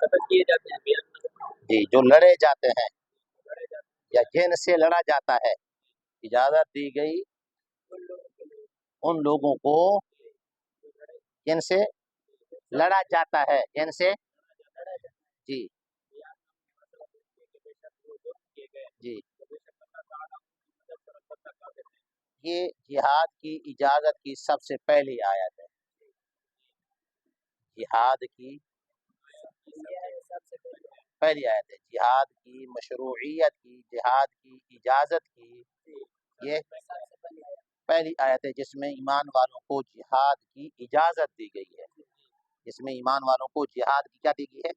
قتل کیے جاتے ہیں جی جو لڑے جاتے ہیں یا جن سے لڑا جاتا ہے، اجازت دی گئی ان لوگوں کو جن سے لڑا جاتا ہے، جن سے جی جی یہ جہاد کی اجازت کی سب سے پہلی آیت ہے، جہاد کی پہلی آیت ہے، جہاد کی مشروعیت کی، جہاد کی اجازت کی یہ پہلی آیت ہے جس میں ایمان والوں کو جہاد کی اجازت دی گئی ہے، جس میں ایمان والوں کو جہاد کی کیا دی گئی ہے،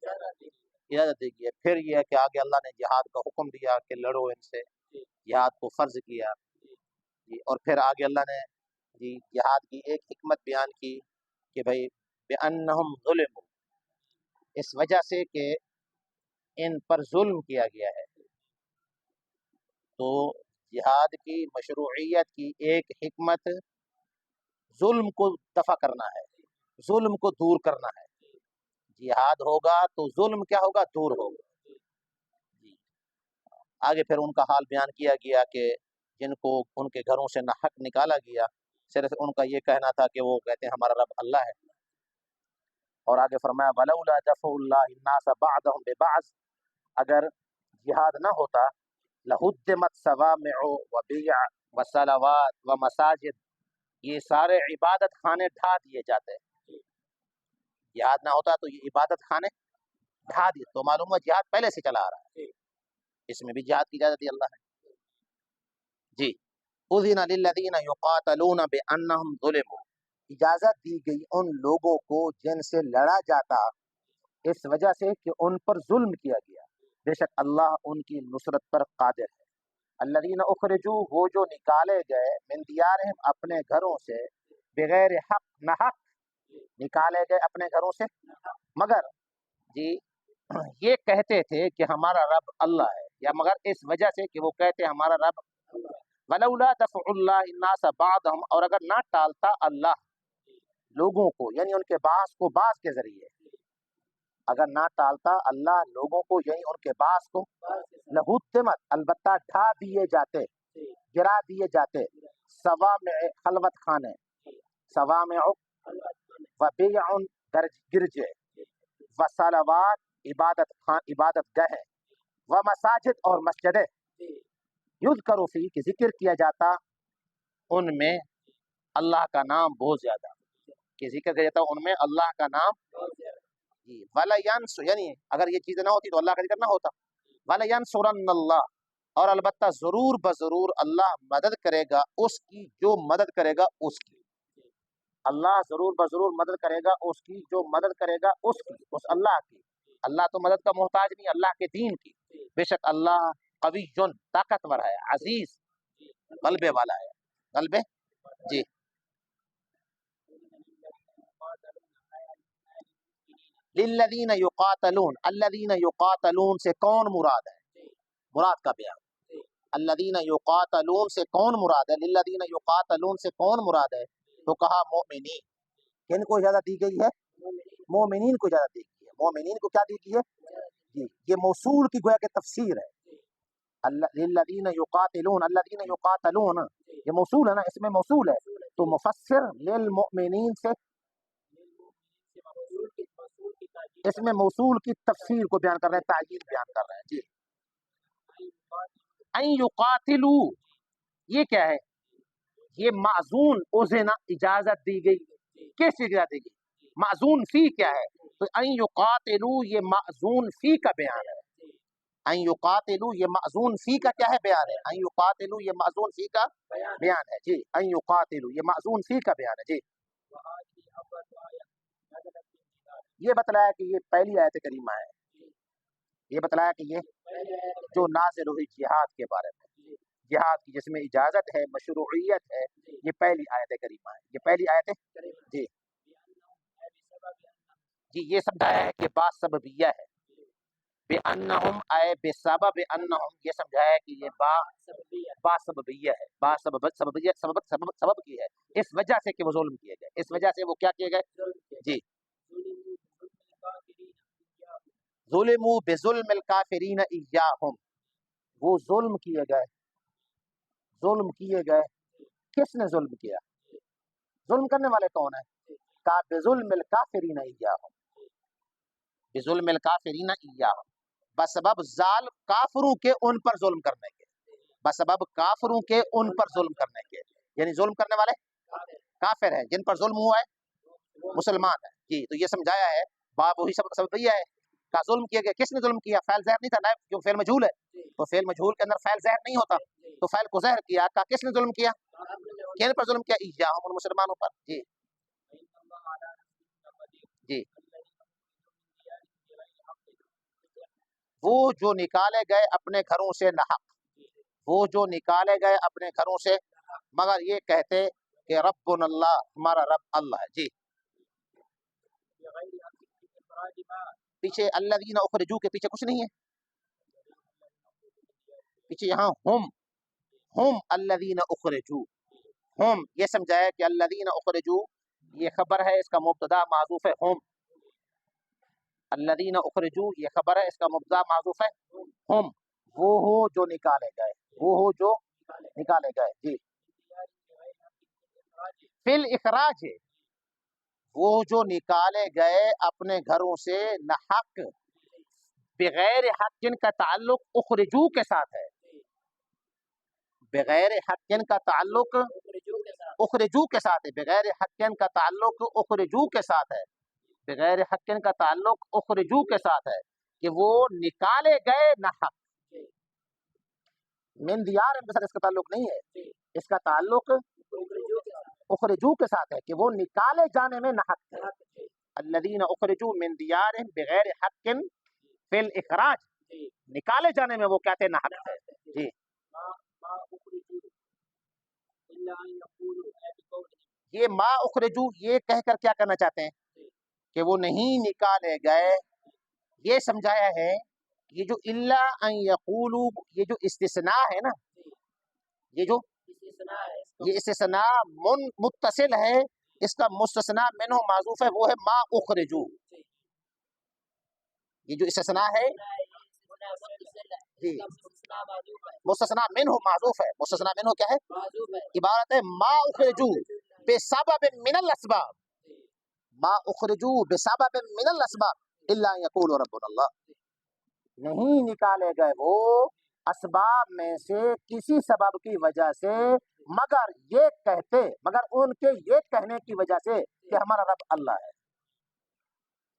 اجازت دی گئی ہے۔ پھر یہ ہے کہ آگے اللہ نے جہاد کا حکم دیا کہ لڑو ان سے، جہاد کو فرض کیا جی، اور پھر آگے اللہ نے جی جہاد کی ایک حکمت بیان کی کہ بھائی بِأَنَّهُمْ ظُلِمُوا، اس وجہ سے کہ ان پر ظلم کیا گیا ہے۔ تو جہاد کی مشروعیت کی ایک حکمت ظلم کو دفع کرنا ہے، ظلم کو دور کرنا ہے۔ جہاد ہوگا تو ظلم کیا ہوگا، دور ہوگا جی۔ آگے پھر ان کا حال بیان کیا گیا کہ جن کو ان کے گھروں سے نہ حق نکالا گیا، صرف ان کا یہ کہنا تھا کہ وہ کہتے ہیں ہمارا رب اللہ ہے، اور آگے فرمایا وَلَوْلَا دَفْعُ اللَّهِ النَّاسَ بَعْضَهُمْ بِبَعْضٍ، اگر جہاد نہ ہوتا لَهُدِّمَتْ صَوَامِعُ وَبِيَعُ وَصَلَوَاتُ وَمَسَاجِدُ، یہ سارے عبادت خانے ڈھا دیے جاتے ہیں۔ جہاد نہ ہوتا تو یہ عبادت خانے ڈھا دیے، تو معلوم ہے جہاد پہلے سے چلا آ رہا ہے، اس میں بھی جہاد کی اجازت دی اللہ نے جی۔ اذن للذین یقاتلون بانہم ظلموا، اجازت دی گئی ان لوگوں کو جن سے لڑا جاتا اس وجہ سے کہ ان پر ظلم کیا گیا، بے شک اللہ ان کی نصرت پر قادر ہے۔ الذین اخرجوا، وہ جو نکالے گئے، من دیارہم، اپنے گھروں سے، بغیر حق، نہ حق نکالے گئے اپنے گھروں سے، مگر جی یہ کہتے تھے کہ ہمارا رب اللہ ہے، یا مگر اس وجہ سے کہ وہ کہتے ہمارا رب وَلَوْلَا دَفْعُ اللَّهِ النَّاسَ بَعْضَهُمْ، اور اگر نہ ٹالتا اللہ لوگوں کو، یعنی ان کے بعض کو بعض کے ذریعے، اگر نہ ٹالتا اللہ لوگوں کو یعنی ان کے بعض کو، لَهُدِّمَتْ، البتہ ڈھا دیے جاتے، گرا دیے جاتے، صوامع، خلوت خانے، صوامع وبیع، گرجے، وصلوات، عبادت گاہیں، ومساجد، اور مسجدیں، یذکر فی، کہ ذکر کیا جاتا ان میں اللہ کا نام بہت زیادہ، کہ ذکر کیا جاتا ان میں اللہ کا نام جی۔ وَلَيَنْصُرَنَّ، یعنی اگر یہ چیزیں نہ ہوتی تو اللہ کا ذکر نہ ہوتا، وَلَيَنْصُرَنَّ اللَّهُ، اور البتہ ضرور بضرور اللہ مدد کرے گا اس کی جو مدد کرے گا اس کی، اللہ ضرور بضرور مدد کرے گا اس کی جو مدد کرے گا اس کی، اس اللہ کی، اللہ تو مدد کا محتاج نہیں، اللہ کے دین کی، بے شک اللہ قوی، طاقتور ہے، عزیز، غلبے والا ہے، غلبے جی۔ للذین یقاتلون، الذین یقاتلون سے کون مراد ہے، مراد کا بیان، الذین یقاتلون سے کون مراد ہے، للذین یقاتلون سے کون مراد ہے، تو کہا مومنین، کن کو اجازت دی گئی ہے، مومنین کو اجازت دی گئی ہے، مومنین کو کیا دی گئی ہے جی، یہ موصول کی گویا کہ تفسیر ہے، للذین یقاتلون، الذین یقاتلون، یہ موصول ہے نا، اس میں موصول ہے، تو مفسر للمؤمنین سے اس میں موصول کی تفسیر کو بیان کر رہے ہیں، تعیین بیان کر رہے ہیں جی۔ ان یقاتلوا، یہ کیا ہے، یہ معزون، اذن، اجازت دی گئی، کس چیز اجازت دی گئی، معزون فی کیا ہے، تو ان یقاتلوا یہ معزون فی کا بیان ہے، ان یقاتلوا یہ معزون فی کا کیا ہے، بیان ہے، ان یقاتلوا یہ معزون فی کا بیان ہے جی، ان یقاتلوا یہ معزون فی کا بیان ہے جی۔ یہ بتلایا کہ یہ پہلی آیت کریمہ ہے، یہ بتلایا کہ یہ جو نازل ہوئی جہاد کے بارے میں، جہاد کی جس میں اجازت ہے، مشروعیت ہے، یہ پہلی آیت کریمہ ہے، یہ پہلی آیت ہے جی جی۔ یہ سمجھایا ہے کہ با سببیہ ہے، بے انہم آئے بے سبب انہم، یہ سمجھایا کہ یہ با سببیہ ہے، با سببیہ، سبب کی ہے، اس وجہ سے کہ وہ ظلم کیے گئے، اس وجہ سے وہ کیا کیے گئے جی، ظلموا بظلم الکافرین ایاہم، وہ ظلم کیے گئے، ظلم کیے گئے، کس نے ظلم کیا؟ ظلم کرنے والے کون ہیں؟ کا بظلم الکافرین ایاہم، بظلم الکافرین ایاہم، بسبب ظالم کافروں کے ان پر ظلم کرنے کے، بسبب کافروں کے ان پر ظلم کرنے کے، یعنی ظلم کرنے والے کافر ہیں، جن پر ظلم ہوا ہے مسلمان ہے جی۔ تو یہ سمجھایا ہے، باب وہی سبب یہ ہے کا ظلم کیا گیا، کس نے ظلم کیا؟ فعل ظاہر نہیں تھا، نائب جو فعل مجہول ہے، تو فعل مجہول کے اندر فعل ظاہر نہیں ہوتا، تو فعل کو ظاہر کیا، کا کس نے ظلم کیا؟ کن پر ظلم کیا؟ ایاہم، ان مسلمانوں پر جی جی۔ وہ جو نکالے گئے اپنے گھروں سے ناحق، وہ جو نکالے گئے اپنے گھروں سے مگر یہ کہتے کہ ربنا اللہ، ہمارا رب اللہ ہے جی۔ پیچھے الذین اخرجوا کے پیچھے کچھ نہیں ہے، پیچھے یہاں ہم الذین اخرجوا، ہم یہ سمجھایا کہ الذین اخرجوا یہ خبر ہے، اس کا مبتدا معذوف ہے ہم، الذین اخرجوا یہ خبر ہے، اس کا مبتدا معذوف ہے ہم، وہ ہو جو نکالے گئے، وہ ہو جو نکالے گئے جی۔ فی الاخراج وہ جو نکالے گئے اپنے گھروں سے ناحق، بغیر حق، جن کا تعلق اخرجو کے ساتھ ہے، بغیر حق جن کا تعلق اخرجو کے ساتھ ہے، بغیر حق جن کا تعلق اخرجو کے ساتھ ہے، بغیر حق جن کا تعلق اخرجو کے ساتھ ہے کہ وہ نکالے گئے ناحق، من دیار کے ساتھ اس کا تعلق نہیں ہے، اس کا تعلق اخرجو کے ساتھ ہے کہ وہ نکالے جانے میں ناحق ہے۔ الذین اخرجوا من دیارہم بغیر حق فی الاخراج، نکالے جانے میں وہ کہتے ناحق ہے جی۔ یہ ما اخرجو یہ کہہ کر کیا کرنا چاہتے ہیں کہ وہ نہیں نکالے گئے، یہ سمجھایا ہے یہ جو الا ان یقولوا، یہ جو استثناء ہے نا، یہ جو یہ استثناء متصل ہے، اس کا مستثنیٰ منہ معذوف ہے، وہ ہے ما اخرجو، یہ جو استثناء ہے جی مستثنیٰ منہ معذوف ہے، مستثنیٰ منہ کیا ہے؟ عبارت ہے ما اخرجو بسبب من الاسباب، ما اخرجو بسبب من الاسباب الا ان یقولوا ربنا اللہ، نہیں نکالے گئے وہ اسباب میں سے کسی سبب کی وجہ سے مگر یہ کہتے، مگر ان کے یہ کہنے کی وجہ سے کہ ہمارا رب اللہ ہے،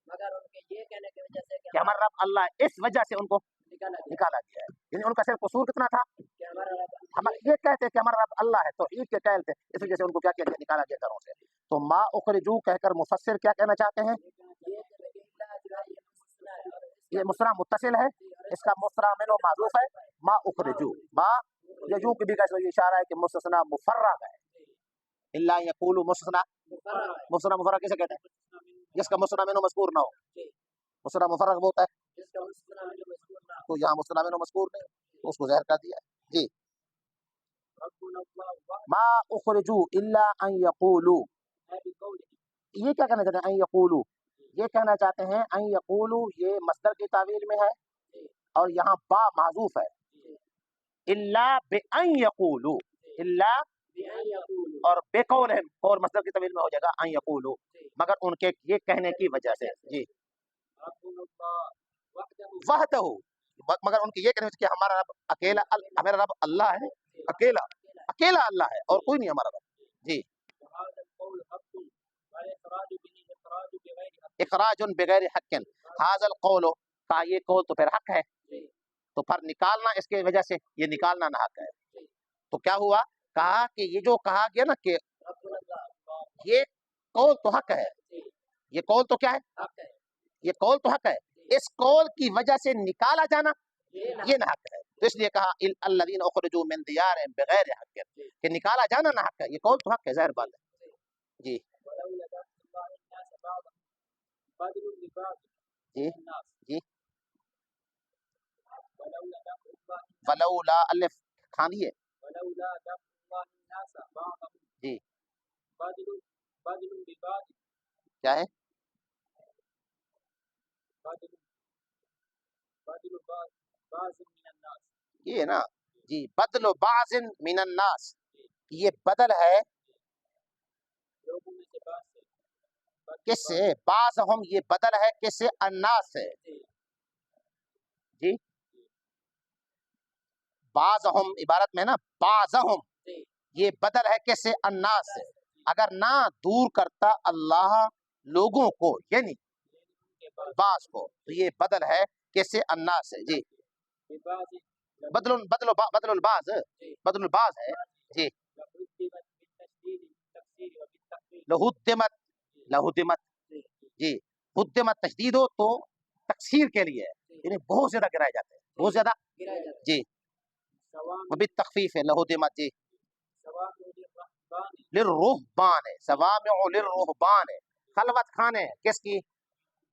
مگر ان کے یہ کہنے کی وجہ سے کہ ہمارا رب اللہ ہے، اس وجہ سے ان کو نکالا گیا ہے، یعنی ان کا صرف قصور کتنا تھا؟ ہم یہ کہتے کہ ہمارا رب اللہ ہے، توحید کے قائل تھے، اس وجہ سے ان کو کیا کیا گیا؟ نکالا گیا گھروں سے۔ تو ما اخرجو کہہ کر مفسر کیا کہنا چاہتے ہیں؟ یہ مصرع متصل ہے، اس کا مصرع منو معذوف ہے ما اخرجو، ما یجو کی بھی کا اشارہ ہے کہ مستثنیٰ مفرغ ہے، الا یقولوا مستثنیٰ مفرغ کسے کہتے ہیں؟ جس کا مستثنیٰ منو مذکور نہ ہو، مستثنیٰ مفرغ وہ ہوتا ہے، تو یہاں مستثنیٰ منو مذکور نہیں تو اس کو ظاہر کر دیا جی۔ ما اخرجو الا ان یقولوا، یہ کیا کہنا چاہتے ہیں؟ ان یقولوا یہ کہنا چاہتے ہیں، ان یقولوا یہ مصدر کی تعویل میں ہے اور یہاں با معذوف ہے، الا بان یقولوا، الا اور بقولہم اور مصدر کی تعویل میں ہو جائے گا ان یقولوا، مگر ان کے یہ کہنے کی وجہ سے جی۔ وحدہ، مگر ان کی یہ کہنے سے کہ ہمارا رب اکیلا، ہمارا رب اللہ ہے، اکیلا اکیلا اللہ ہے اور کوئی نہیں ہمارا رب جی۔ اخراج بغیر حق، هذا القول کا یہ قول تو پھر حق ہے، تو پھر نکالنا اس کی وجہ سے یہ نکالنا نہ حق ہے، تو کیا ہوا؟ کہا کہ یہ جو کہا گیا نا کہ یہ قول تو حق ہے، یہ قول تو کیا ہے؟ یہ قول تو حق ہے، اس قول کی وجہ سے نکالا جانا یہ نہ حق ہے، تو اس لیے کہا الذین اخرجوا من دیارہم بغیر حق، کہ نکالا جانا نہ حق ہے، یہ قول تو حق ہے، ظاہر بات ہے جی جی جی۔ ولولا الف کھانی ہے جی، کیا ہے؟ یہ نا جی بدل بعض من الناس، یہ بدل ہے کس سے؟ بعض ہم، یہ بدل ہے کس سے؟ الناس سے جی، بعض ہم عبارت میں نا بعض ہم، یہ بدل ہے کس سے؟ الناس سے۔ اگر نہ دور کرتا اللہ لوگوں کو یعنی بعض کو، تو یہ بدل ہے کس سے؟ الناس سے جی۔ بدل البعض، بدل البعض ہے جی۔ لہدمت، لہدمت جی، ہدمت تشدید ہو تو تکثیر کے لیے یعنی بہت زیادہ گرائے جاتے ہیں، بہت زیادہ جی، وہ بھی تخفیف ہے لہدمت جی۔ للرہبان ہے، سوامع للرہبان ہے، خلوت خانے کس کی؟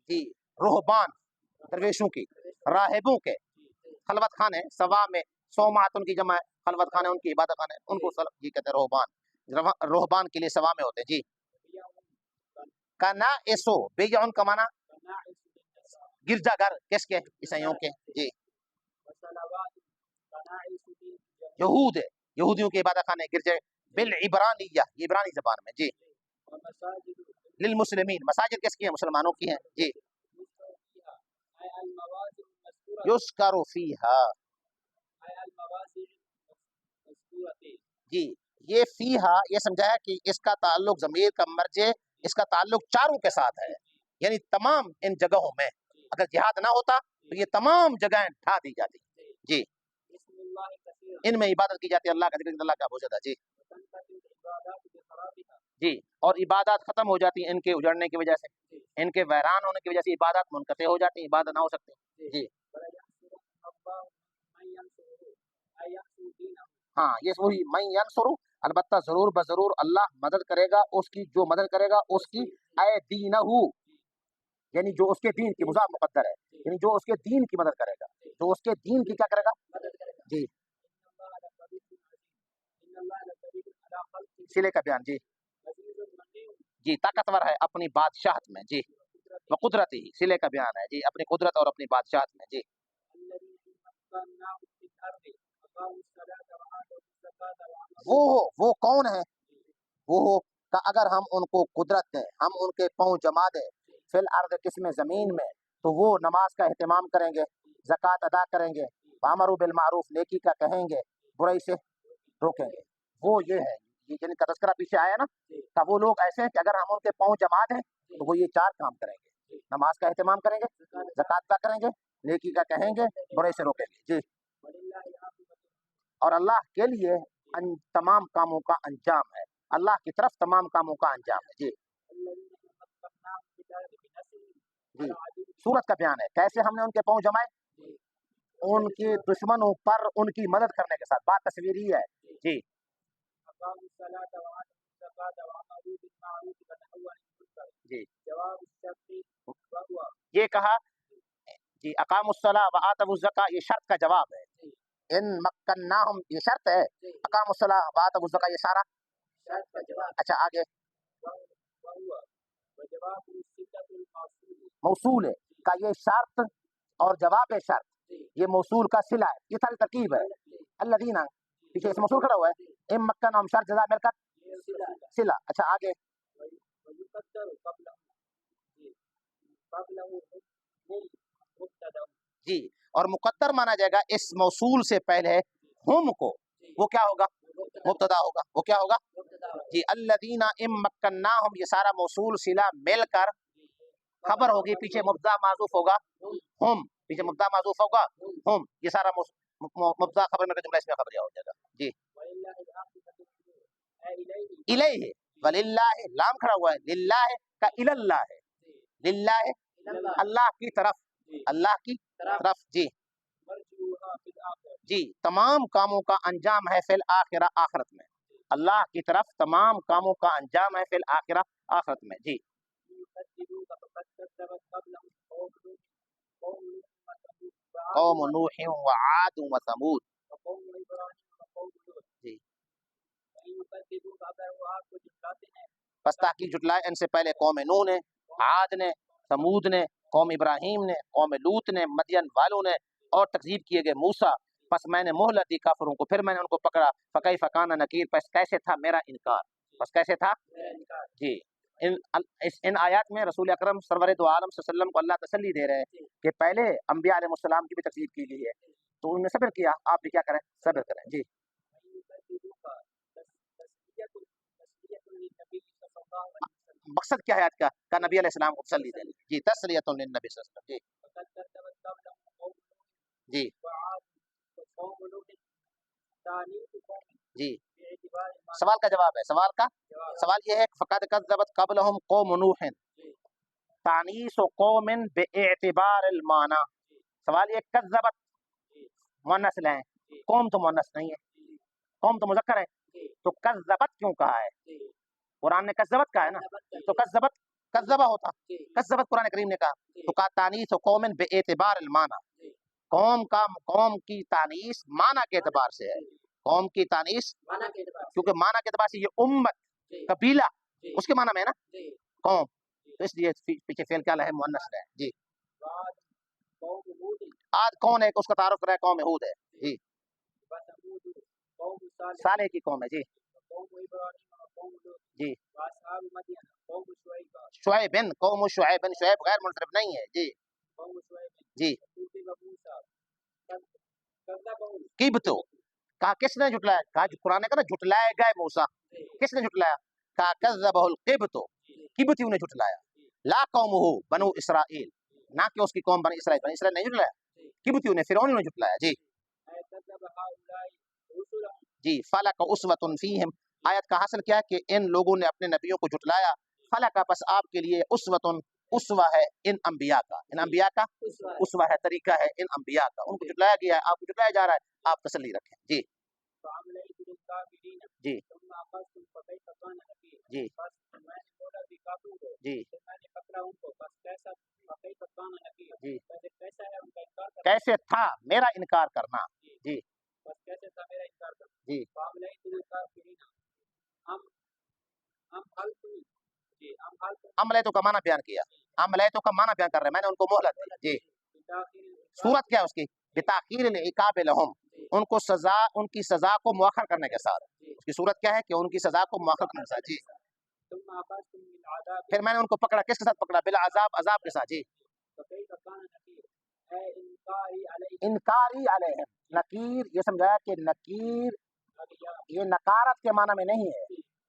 جی رہبان درویشوں کی، راہبوں کے خلوت خانے، سوامع سومات ان کی جمع ہے، خلوت خانے ان کی عبادت خانے، ان کو یہ کہتے ہیں رہبان، رہبان کے لیے سوامع ہوتے ہیں جی۔ کنائسو، بیعن کا معنی گرجا گھر کس کے؟ عیسائیوں کے جی۔ یہود ہے، یہودیوں کے عبادت خانے گرجے، بالعبرانیہ، یہ عبرانی زبان میں جی۔ للمسلمین، مساجد کس کی ہیں؟ مسلمانوں کی ہیں جی۔ یذکر فیہا جی، یہ فیہا یہ سمجھا ہے کہ اس کا تعلق ضمیر کا مرجع، اس کا تعلق چاروں کے ساتھ ہے، یعنی تمام ان جگہوں میں اگر جہاد نہ ہوتا تو یہ تمام جگہیں ڈھا دی جاتی جی۔ ان میں عبادت کی جاتی ہے، اللہ کا ذکر، اللہ کا بہت زیادہ جی جی، اور عبادات ختم ہو جاتی ہیں ان کے اجڑنے کی وجہ سے، ان کے ویران ہونے کی وجہ سے عبادات منقطع ہو جاتی ہیں، عبادت نہ ہو سکتی جی۔ ہاں یہ وہی من ینصر، البتہ ضرور بضرور اللہ مدد کرے گا اس کی، جو مدد کرے گا اس کی، اے دینہ، یعنی جو اس کے دین کی، مضاف مقدر ہے، یعنی جو اس کے دین کی مدد کرے گا، جو اس کے دین کی کیا کرے گا جی۔ سلے کا بیان جی، جی طاقتور ہے اپنی بادشاہت میں جی، وہ قدرت ہی سلے کا بیان ہے جی، اپنی قدرت اور اپنی بادشاہت میں جی۔ وہ کون ہے؟ وہ کہ اگر ہم ان کو قدرت دیں، ہم ان کے پاؤں جما دیں، فی الارض کس میں؟ زمین میں، تو وہ نماز کا اہتمام کریں گے، زکوٰۃ ادا کریں گے، وامروا بالمعروف نیکی کا کہیں گے، برائی سے روکیں گے، وہ یہ ہے، یہ جن کا تذکرہ پیچھے آیا نا، کہ وہ لوگ ایسے ہیں کہ اگر ہم ان کے پاؤں جما دیں تو وہ یہ چار کام کریں گے، نماز کا اہتمام کریں گے، زکوٰۃ ادا کریں گے، نیکی کا کہیں گے، برائی سے روکیں گے جی۔ اور اللہ کے لیے تمام کاموں کا انجام ہے، اللہ کی طرف تمام کاموں کا انجام ہے جی۔ جی سورت کا بیان ہے کیسے ہم نے ان کے پاؤں جمائے، ان کے دشمنوں پر ان کی مدد کرنے کے ساتھ، بات تصویری ہے جی۔ جی یہ کہا جی، اقاموا الصلاۃ وآتوا الزکاۃ، یہ شرط کا جواب ہے، ان مکناہم یہ شرط ہے، اقاموا الصلاۃ وآتوا الزکاۃ یہ سارا اچھا آگے موصول ہے کا یہ شرط اور جواب شرط، یہ موصول کا صلہ ہے، یہ ساری ترکیب ہے، الذین پیچھے اس موصول کھڑا ہوا ہے، ان مکناہم شرط جزا مل کر صلہ اچھا آگے جی، اور مقدر مانا جائے گا اس موصول سے پہلے ہم کو، وہ کیا ہوگا؟ مبتدا ہوگا، وہ کیا ہوگا جی، الذین ان مکناہم یہ سارا موصول صلہ مل کر خبر ہوگی، پیچھے مبتدا معذوف ہوگا ہم، پیچھے مبتدا معذوف ہوگا ہم، یہ سارا مبتدا خبر میں کا جملہ اس میں خبریہ ہو جائے گا جی۔ الیہ، وللہ لام کھڑا ہوا ہے، للہ کا اللہ ہے، للہ اللہ کی طرف، اللہ کی طرف جی جی، تمام کاموں کا انجام ہے فی الآخرہ آخرت میں، اللہ کی طرف تمام کاموں کا انجام ہے فی الآخرہ آخرت میں جی۔ قوم نوح وعاد وثمود جی، پس تحقیق جھٹلائے ان سے پہلے قوم نوح نے، عاد نے، ثمود نے قوم ابراہیم نے، قوم لوط نے، مدین والوں نے، اور تکذیب کیے گئے موسیٰ، پس میں نے مہلت دی کافروں کو، پھر میں نے ان کو پکڑا، فکیف کان نکیر، پس کیسے تھا میرا انکار، پس کیسے تھا جی۔ ان آیات میں رسول اکرم سرور دو عالم صلی اللہ علیہ وسلم کو اللہ تسلی دے رہے ہیں کہ پہلے انبیاء علیہ السلام کی بھی تکذیب کی گئی ہے، تو انہوں نے صبر کیا، آپ بھی کیا کریں، صبر کریں جی۔ مقصد کیا ہے آج کا نبی علیہ السلام کو تسلی دینا جی، تسلیۃ للنبی صلی اللہ علیہ وسلم جی جی جی۔ سوال کا جواب ہے، سوال یہ ہے فقد کذبت قبلہم قوم نوح تانیث قوم باعتبار المعنی، سوال یہ کذبت مؤنث لیں، قوم تو مؤنث نہیں ہے، قوم تو مذکر ہے، تو کذبت کیوں کہا ہے؟ قرآن نے کذبت کہا ہے نا، تو کذبت کذبہ ہوتا، کذبت قرآن کریم نے کہا، تو کہا تانیث قوم باعتبار المعنی، قوم کی تانیث معنی کے اعتبار سے ہے، قوم کی تانیث کیونکہ معنی کے اعتبار سے یہ امت قبیلہ اس کے معنی میں ہے نا قوم، تو اس لیے پیچھے فعل کیا ہے مؤنث ہے جی۔ عاد کون ہے اس کا تعارف کرا ہے، قوم ہود ہے جی، صالح کی قوم ہے جی جی، شعیب قوم شعیب، شعیب غیر منصرف نہیں ہے جی جی۔ قبطو کہا کس نے جھٹلایا، کہا قرآن نے کہا جھٹلائے گئے موسیٰ، کس نے جھٹلایا، کہا کذبہ القبطو، قبطیوں نے جھٹلایا، لا قومہ بنو اسرائیل، نہ کہ اس کی قوم بنی اسرائیل، بنی اسرائیل نہیں جھٹلایا، قبطیوں نے، فرعون نے جھٹلایا جی جی۔ فلک اسوۃ فیہم، آیت کا حاصل کیا ہے کہ ان لوگوں نے اپنے نبیوں کو جھٹلایا، فلک پس آپ کے لیے اسوۃ، اسوہ ہے ان انبیاء کا، ان انبیاء کا اسوہ ہے، طریقہ ہے ان انبیاء کا، ان کو جھٹلایا گیا ہے، آپ کو جھٹلایا جا رہا ہے، آپ تسلی رکھیں جی جی جی جی جی۔ کیسے تھا میرا انکار کرنا جی جی۔ عملیتوں کا معنی بیان کیا، عملیتوں کا معنی بیان کر رہے ہیں، میں نے ان کو مہلت دی جی۔ صورت کیا اس کی، بتاخیر العقاب لہم، ان کو سزا، ان کی سزا کو مؤخر کرنے کے ساتھ، اس کی صورت کیا ہے کہ ان کی سزا کو مؤخر کرنے کے ساتھ جی۔ پھر میں نے ان کو پکڑا، کس کے ساتھ پکڑا، بالعذاب، عذاب کے ساتھ جی۔ انکاری علیہم، نکیر یہ سمجھایا کہ نکیر یہ نکارت کے معنی میں نہیں ہے،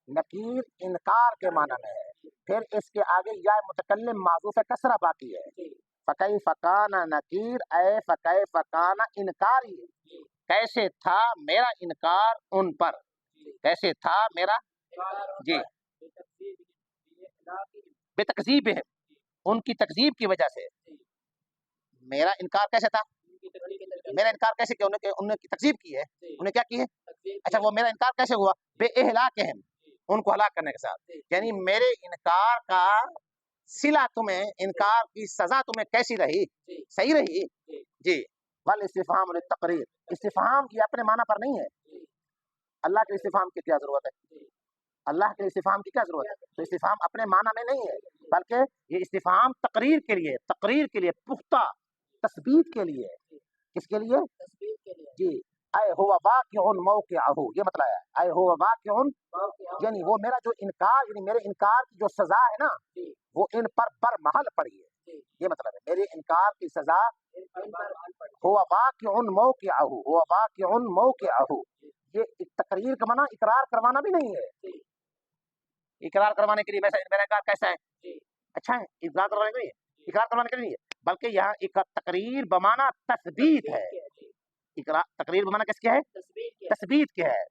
نکیر انکار کے معنی میں ہے، پھر اس کے آگے یا متکلم معذوف کسرہ باقی ہے، فکیف کان نکیر، اے فکیف کان انکاری، کیسے تھا میرا انکار ان پر، کیسے تھا میرا جی بتکذیب ہے، ان کی تکذیب کی وجہ سے، میرا انکار کیسے تھا، میرا انکار کیسے کیا، انہوں نے تکذیب کی ہے، انہیں کیا کی ہے، اچھا وہ میرا انکار کیسے ہوا، بے اہلاکہم، ان کو ہلاک کرنے کے ساتھ، یعنی میرے انکار کا صلہ تمہیں، انکار کی سزا تمہیں کیسی رہی، صحیح رہی جی۔ والاستفہام للتقریر، استفہام یہ اپنے معنی پر نہیں ہے، اللہ کے استفہام کی کیا ضرورت ہے، اللہ کے استفہام کی کیا ضرورت ہے، تو استفہام اپنے معنی میں نہیں ہے، بلکہ یہ استفہام تقریر کے لیے، تقریر کے لیے، پختہ تثبیت کے لیے، کس کے لیے جی، اے ہوا واقع موقعہ، یہ مطلب ہے اے ہوا واقع، یعنی وہ میرا جو انکار، یعنی میرے انکار کی جو سزا ہے نا وہ ان پر برمحل پڑی ہے، یہ مطلب ہے میرے انکار کی سزا ہوا واقع موقعہ، ہوا واقع موقعہ، یہ تقریر کا معنی اقرار کروانا بھی نہیں ہے، اقرار کروانے کے لیے میرا انکار کیسا ہے اچھا ہے، اقرار کروانے کے لیے، اقرار کروانے کے لیے، بلکہ یہاں ایک تقریر بمعنی تثبیت ہے، تقریر بمعنی کس کیا ہے، تثبیت کیا ہے،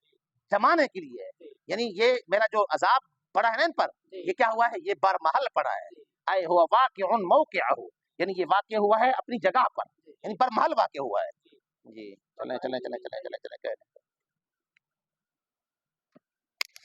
جمانے کے لیے، یعنی یہ میرا جو عذاب پڑا ہے نا ان پر، یہ کیا ہوا ہے، یہ برمحل پڑا ہے، اے ہوا واقع موقعہ، یعنی یہ واقع ہوا ہے اپنی جگہ پر، یعنی برمحل واقع ہوا ہے جی۔ چلیں چلیں چلیں چلیں چلیں چلیں